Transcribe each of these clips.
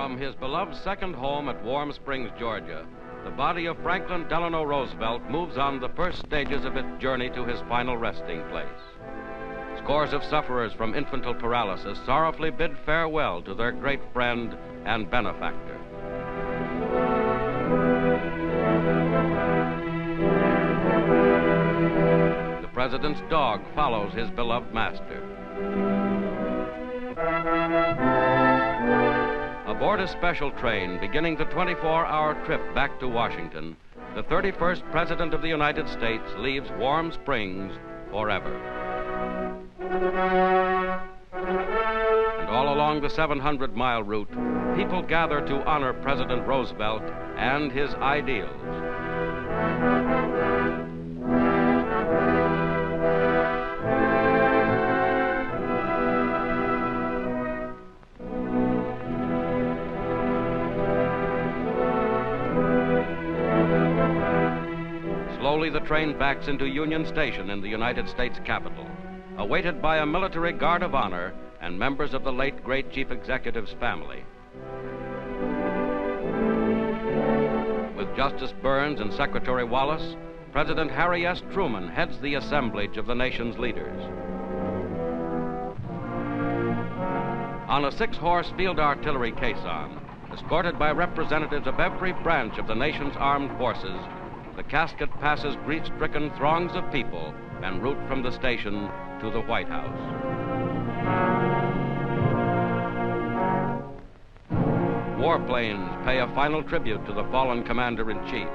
From his beloved second home at Warm Springs, Georgia, the body of Franklin Delano Roosevelt moves on the first stages of its journey to his final resting place. Scores of sufferers from infantile paralysis sorrowfully bid farewell to their great friend and benefactor. The president's dog follows his beloved master. Aboard a special train beginning the 24-hour trip back to Washington, the 31st President of the United States leaves Warm Springs forever. And all along the 700-mile route, people gather to honor President Roosevelt and his ideals. Slowly, the train backs into Union Station in the United States Capitol, awaited by a military guard of honor and members of the late great Chief Executive's family. With Justice Byrnes and Secretary Wallace, President Harry S. Truman heads the assemblage of the nation's leaders. On a 6-horse field artillery caisson, escorted by representatives of every branch of the nation's armed forces, the casket passes grief-stricken throngs of people en route from the station to the White House. Warplanes pay a final tribute to the fallen commander-in-chief,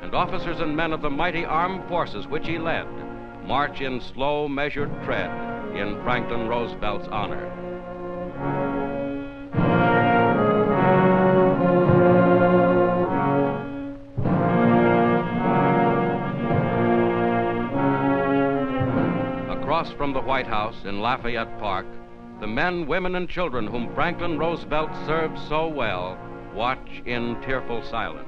and officers and men of the mighty armed forces which he led march in slow, measured tread in Franklin Roosevelt's honor. Across from the White House in Lafayette Park, the men, women, and children whom Franklin Roosevelt served so well watch in tearful silence.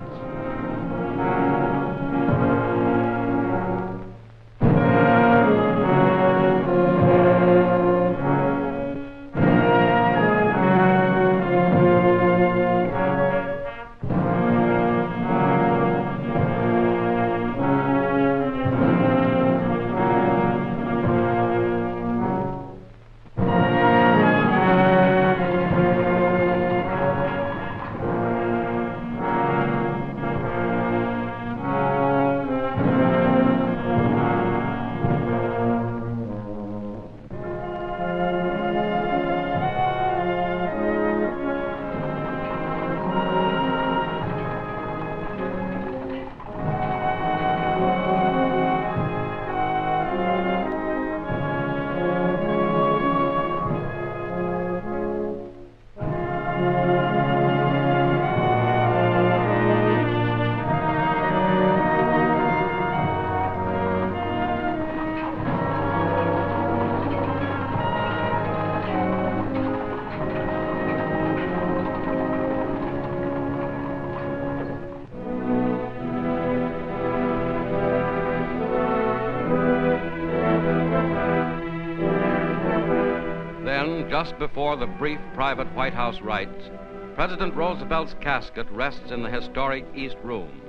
Just before the brief private White House rites, President Roosevelt's casket rests in the historic East Room.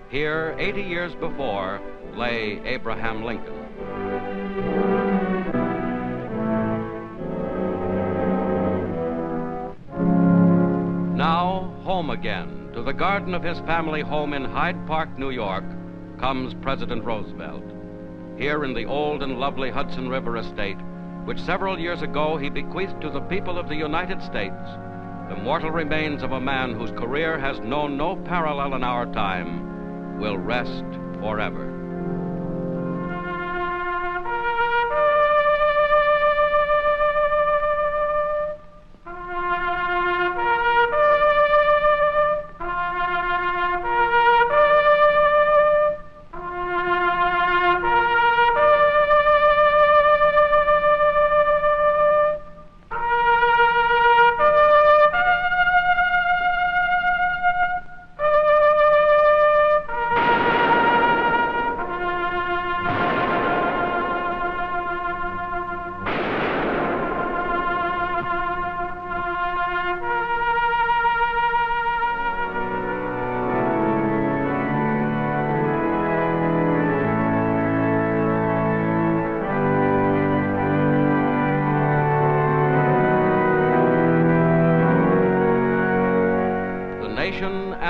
Here, 80 years before, lay Abraham Lincoln. Now, home again, to the garden of his family home in Hyde Park, New York, comes President Roosevelt. Here in the old and lovely Hudson River estate, which several years ago he bequeathed to the people of the United States, the mortal remains of a man whose career has known no parallel in our time, will rest forever.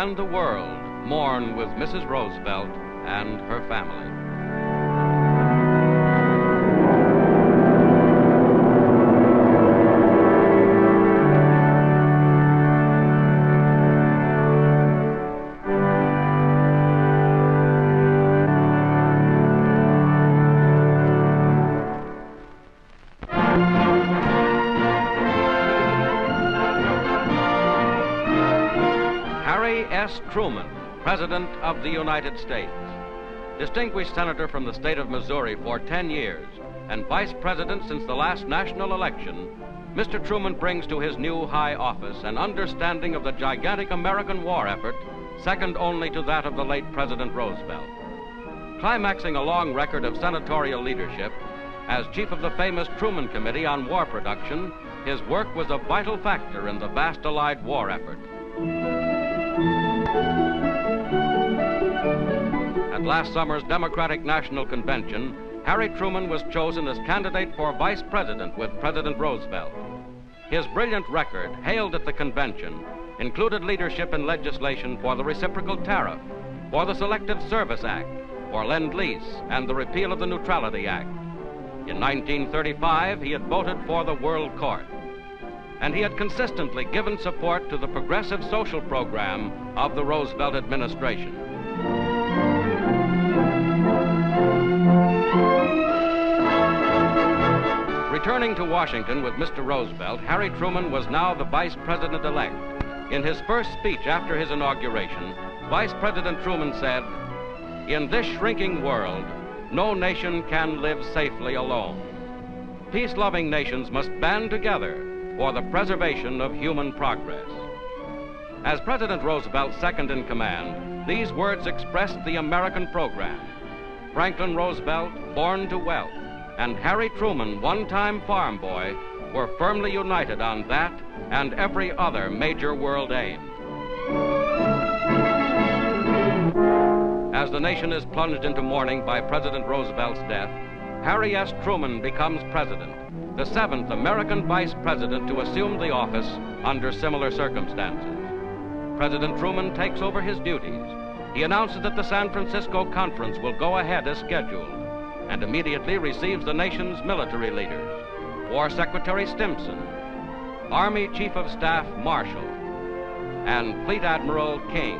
and the world mourn with Mrs. Roosevelt and her family. Truman, President of the United States. Distinguished Senator from the state of Missouri for 10 years and Vice President since the last national election, Mr. Truman brings to his new high office an understanding of the gigantic American war effort, second only to that of the late President Roosevelt. Climaxing a long record of senatorial leadership, as chief of the famous Truman Committee on War Production, his work was a vital factor in the vast Allied war effort. At last summer's Democratic National Convention, Harry Truman was chosen as candidate for vice president with President Roosevelt. His brilliant record, hailed at the convention, included leadership in legislation for the reciprocal tariff, for the Selective Service Act, for Lend-Lease, and the repeal of the Neutrality Act. In 1935, he had voted for the World Court, and he had consistently given support to the progressive social program of the Roosevelt administration. Returning to Washington with Mr. Roosevelt, Harry Truman was now the Vice President-elect. In his first speech after his inauguration, Vice President Truman said, "In this shrinking world, no nation can live safely alone. Peace-loving nations must band together for the preservation of human progress." As President Roosevelt's second in command, these words expressed the American program. Franklin Roosevelt, born to wealth, and Harry Truman, one-time farm boy, were firmly united on that and every other major world aim. As the nation is plunged into mourning by President Roosevelt's death, Harry S. Truman becomes president, the seventh American vice president to assume the office under similar circumstances. President Truman takes over his duties. He announces that the San Francisco Conference will go ahead as scheduled, and immediately receives the nation's military leaders, War Secretary Stimson, Army Chief of Staff Marshall, and Fleet Admiral King.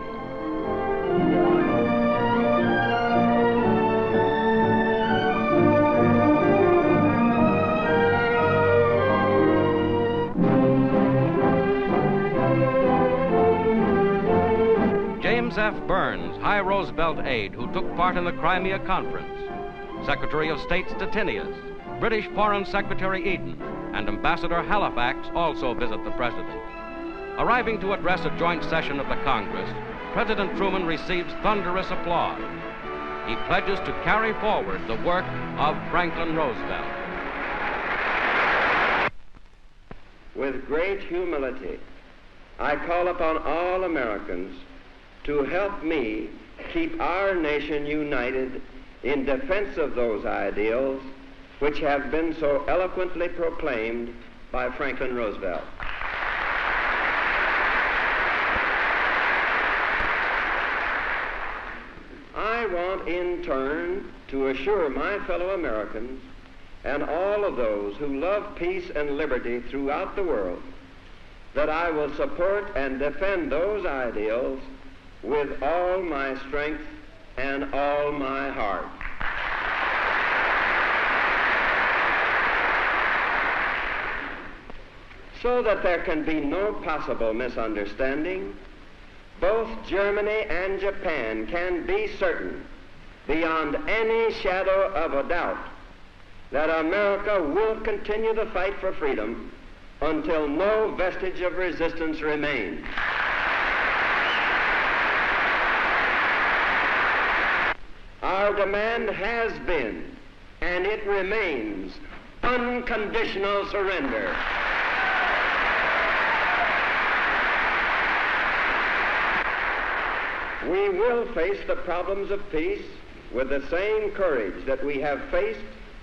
James F. Byrnes, high Roosevelt aide who took part in the Crimea Conference, Secretary of State Stettinius, British Foreign Secretary Eden, and Ambassador Halifax also visit the President. Arriving to address a joint session of the Congress, President Truman receives thunderous applause. He pledges to carry forward the work of Franklin Roosevelt. With great humility, I call upon all Americans to help me keep our nation united in defense of those ideals which have been so eloquently proclaimed by Franklin Roosevelt. I want in turn to assure my fellow Americans and all of those who love peace and liberty throughout the world that I will support and defend those ideals with all my strength and all my heart. So that there can be no possible misunderstanding, both Germany and Japan can be certain, beyond any shadow of a doubt, that America will continue the fight for freedom until no vestige of resistance remains. Our demand has been, and it remains, unconditional surrender. We will face the problems of peace with the same courage that we have faced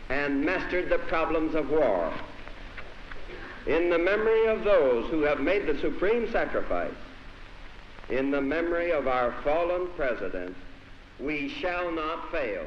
and mastered the problems of war. In the memory of those who have made the supreme sacrifice, in the memory of our fallen president, we shall not fail.